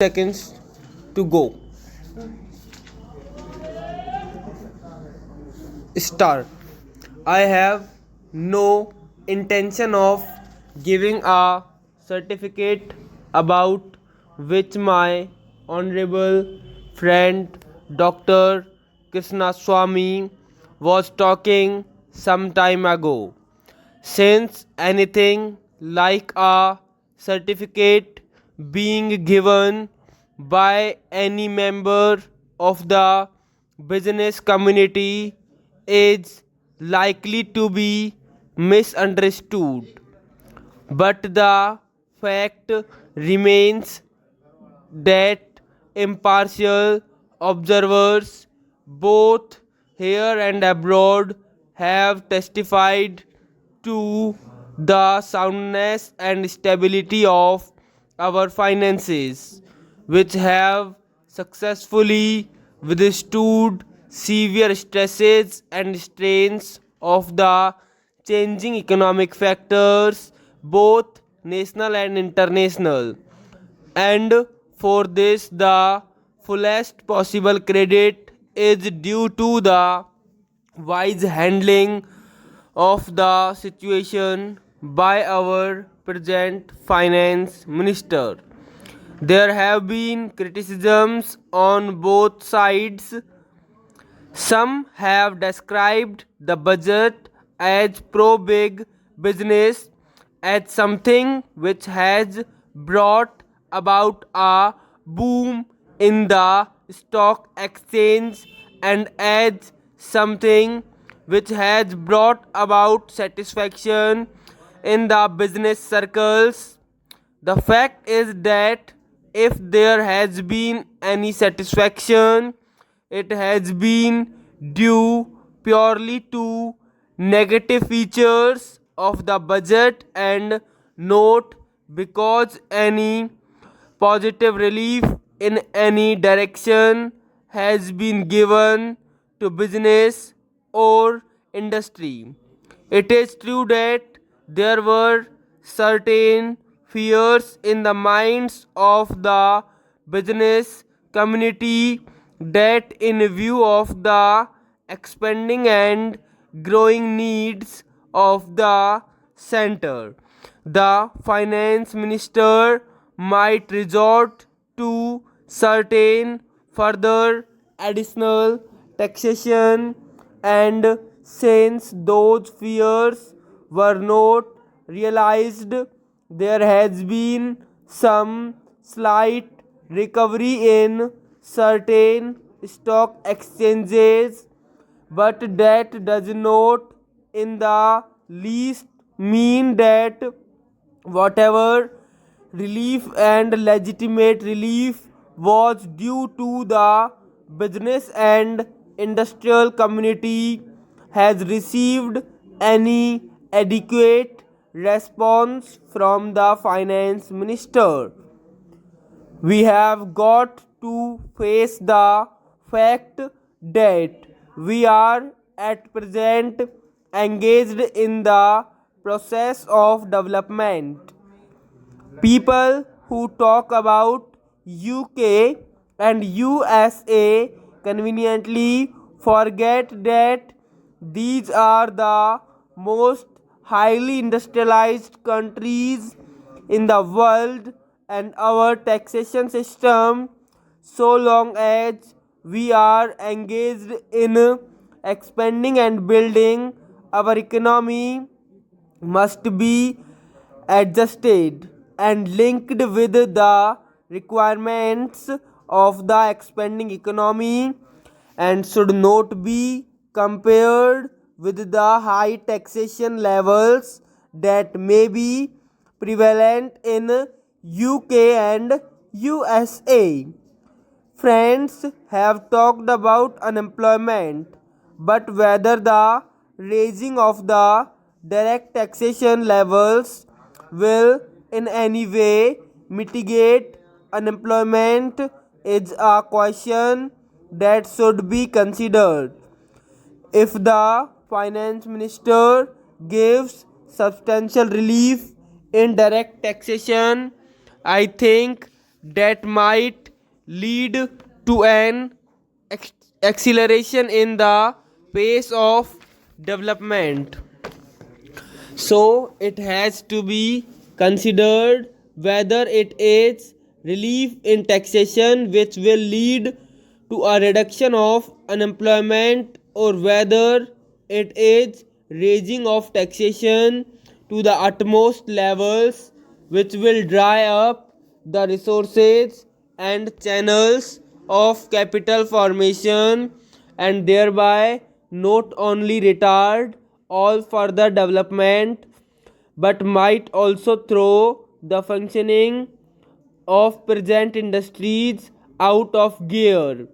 Seconds to go. Star. I have no intention of giving a certificate about which my honorable friend Dr. Krishna Swami was talking some time ago. Since anything like a certificate being given by any member of the business community is likely to be misunderstood, but the fact remains that impartial observers, both here and abroad, have testified to the soundness and stability of our finances, which have successfully withstood severe stresses and strains of the changing economic factors, both national and international. And for this, the fullest possible credit is due to the wise handling of the situation by our present finance minister. There have been criticisms on both sides. Some have described the budget as pro big business, as something which has brought about a boom in the stock exchange, and as something which has brought about satisfaction in the business circles. The fact is that if there has been any satisfaction, it has been due purely to negative features of the budget and not because any positive relief in any direction has been given to business or industry. It is true that there were certain fears in the minds of the business community that, in view of the expanding and growing needs of the center, the finance minister might resort to certain further additional taxation, and since those fears were not realized, there has been some slight recovery in certain stock exchanges, but that does not in the least mean that whatever relief and legitimate relief was due to the business and industrial community has received any adequate response from the finance minister. We have got to face the fact that we are at present engaged in the process of development. People who talk about UK and USA conveniently forget that these are the most highly industrialized countries in the world, and our taxation system, so long as we are engaged in expanding and building our economy, must be adjusted and linked with the requirements of the expanding economy, and should not be compared with the high taxation levels that may be prevalent in UK and USA. Friends have talked about unemployment, but whether the raising of the direct taxation levels will in any way mitigate unemployment is a question that should be considered. If the finance minister gives substantial relief in direct taxation, I think that might lead to an acceleration in the pace of development. So it has to be considered whether it is relief in taxation which will lead to a reduction of unemployment, or whether it is raising of taxation to the utmost levels which will dry up the resources and channels of capital formation, and thereby not only retard all further development but might also throw the functioning of present industries out of gear.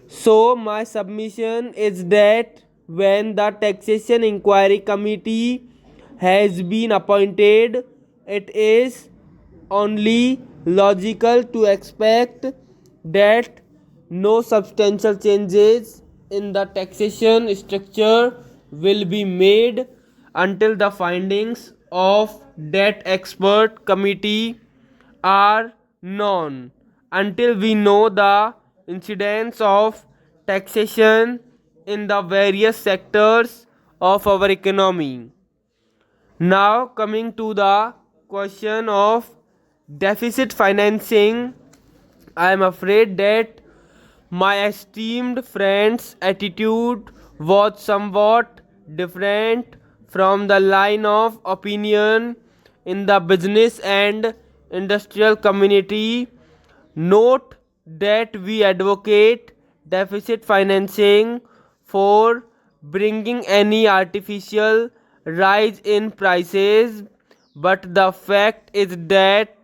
So, my submission is that when the Taxation Inquiry Committee has been appointed, it is only logical to expect that no substantial changes in the taxation structure will be made until the findings of that expert committee are known, until we know the incidence of taxation in the various sectors of our economy. Now, coming to the question of deficit financing, I am afraid that my esteemed friend's attitude was somewhat different from the line of opinion in the business and industrial community. Note that we advocate deficit financing for bringing any artificial rise in prices, but the fact is that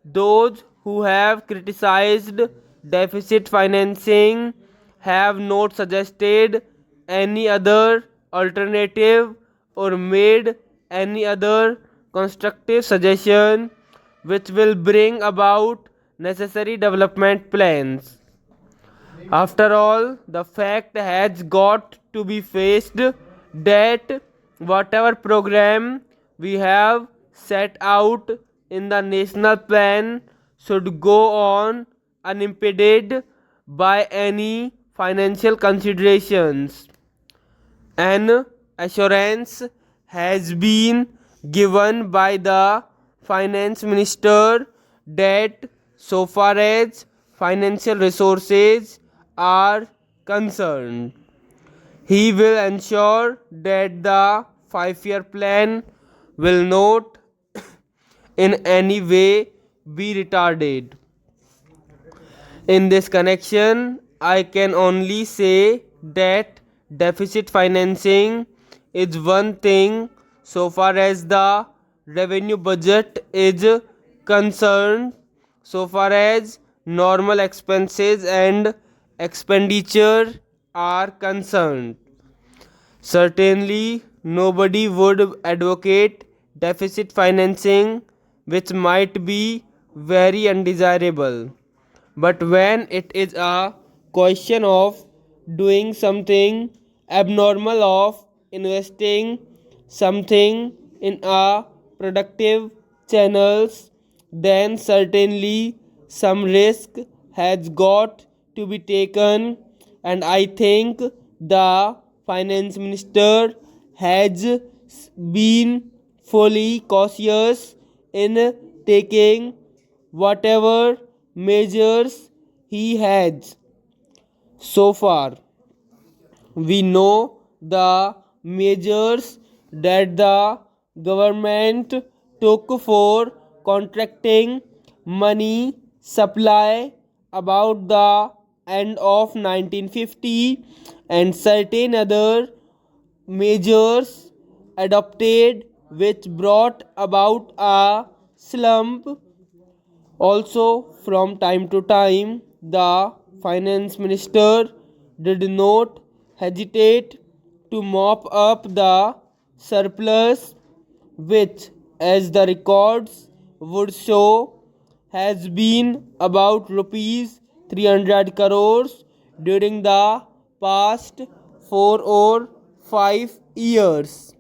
those who have criticized deficit financing have not suggested any other alternative or made any other constructive suggestion which will bring about necessary development plans. After all, the fact has got to be faced that whatever program we have set out in the national plan should go on unimpeded by any financial considerations. An assurance has been given by the finance minister that so far as financial resources are concerned, he will ensure that the 5-year plan will not in any way be retarded. In this connection, I can only say that deficit financing is one thing so far as the revenue budget is concerned, so far as normal expenses and expenditure are concerned. Certainly, nobody would advocate deficit financing, which might be very undesirable. But when it is a question of doing something abnormal, of investing something in a productive channels, then certainly some risk has got to be taken, and I think the finance minister has been fully cautious in taking whatever measures he has so far. We know the measures that the government took for contracting money supply about the end of 1950, and certain other measures adopted which brought about a slump. Also, from time to time, the finance minister did not hesitate to mop up the surplus, which, as the records would show, has been about rupees 300 crores during the past 4 or 5 years.